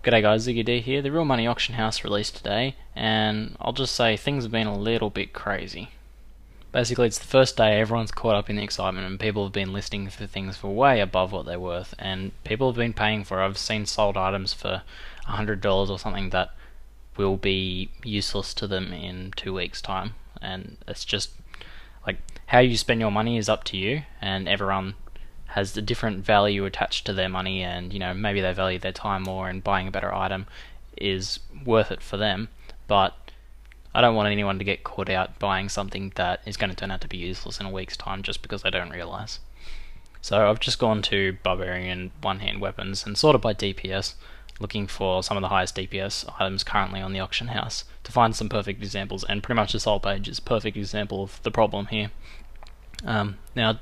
G'day guys, Ziggy D here. The Real Money Auction House released today, and I'll just say things have been a little bit crazy. Basically, it's the first day, everyone's caught up in the excitement, and people have been listing for things for way above what they're worth, and people have been paying for. I've seen sold items for $100 or something that will be useless to them in 2 weeks' time, and it's just like how you spend your money is up to you, and everyone has a different value attached to their money, and maybe they value their time more, and buying a better item is worth it for them. But I don't want anyone to get caught out buying something that is going to turn out to be useless in a week's time just because they don't realize. So I've just gone to Barbarian one-hand weapons and sorted by DPS, looking for some of the highest DPS items currently on the auction house to find some perfect examples, and pretty much this whole page is a perfect example of the problem here. Now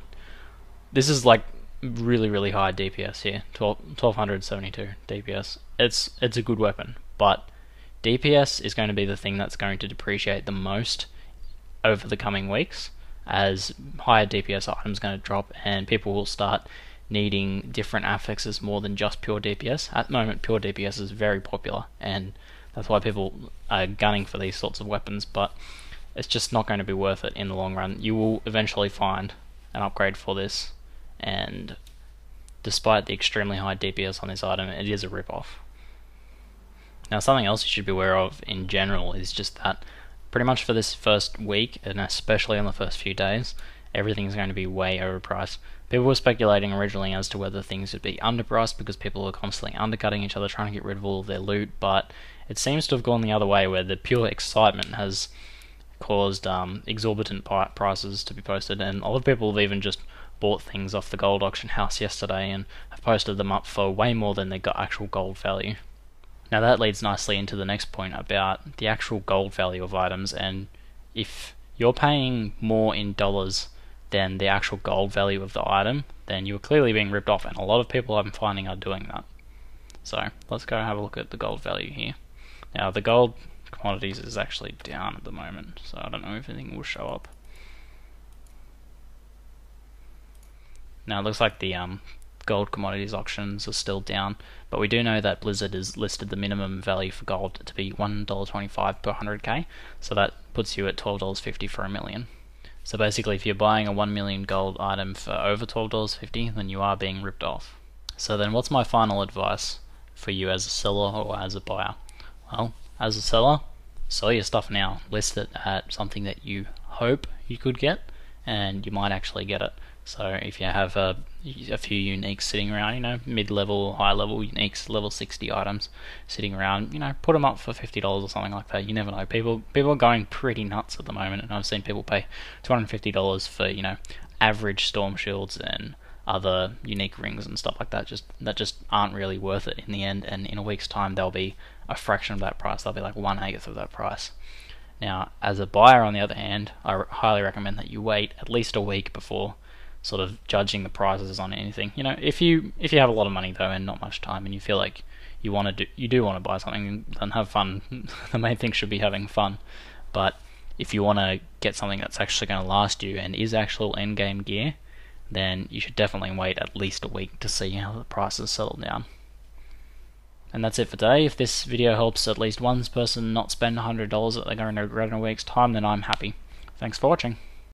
this is like really high DPS here, 1272 DPS. It's a good weapon, but DPS is going to be the thing that's going to depreciate the most over the coming weeks, as higher DPS items going to drop and people will start needing different affixes more than just pure DPS. At the moment, pure DPS is very popular, and that's why people are gunning for these sorts of weapons, but it's just not going to be worth it in the long run. You will eventually find an upgrade for this, and despite the extremely high DPS on this item, it is a rip-off. Now, something else you should be aware of in general is just that pretty much for this first week, and especially on the first few days, everything is going to be way overpriced. People were speculating originally as to whether things would be underpriced because people were constantly undercutting each other trying to get rid of all of their loot, but it seems to have gone the other way, where the pure excitement has caused exorbitant prices to be posted, and a lot of people have even just bought things off the gold auction house yesterday and have posted them up for way more than their actual gold value. Now that leads nicely into the next point about the actual gold value of items, and if you're paying more in dollars than the actual gold value of the item, then you're clearly being ripped off, and a lot of people I'm finding are doing that. So let's go have a look at the gold value here. Now the gold commodities is actually down at the moment, so I don't know if anything will show up. Now it looks like the gold commodities auctions are still down, but we do know that Blizzard has listed the minimum value for gold to be $1.25 per 100k, so that puts you at $12.50 for a million. So basically, if you're buying a 1 million gold item for over $12.50, then you are being ripped off. So then what's my final advice for you as a seller or as a buyer? Well, as a seller, sell your stuff now. List it at something that you hope you could get, and you might actually get it. So if you have a few uniques sitting around, mid-level, high-level uniques, level 60 items sitting around, put them up for $50 or something like that. You never know. People are going pretty nuts at the moment, and I've seen people pay $250 for average storm shields and other unique rings and stuff like that. That just aren't really worth it in the end. And in a week's time, they'll be a fraction of that price. They'll be like 1/8 of that price. Now, as a buyer, on the other hand, I highly recommend that you wait at least a week before sort of judging the prices on anything. If you have a lot of money though and not much time, and you feel like you do want to buy something, then have fun. The main thing should be having fun. But if you want to get something that's actually going to last you and is actual end game gear, then you should definitely wait at least a week to see how the prices settle down. And that's it for today. If this video helps at least one person not spend $100 that they're going to regret in a week's time, then I'm happy. Thanks for watching.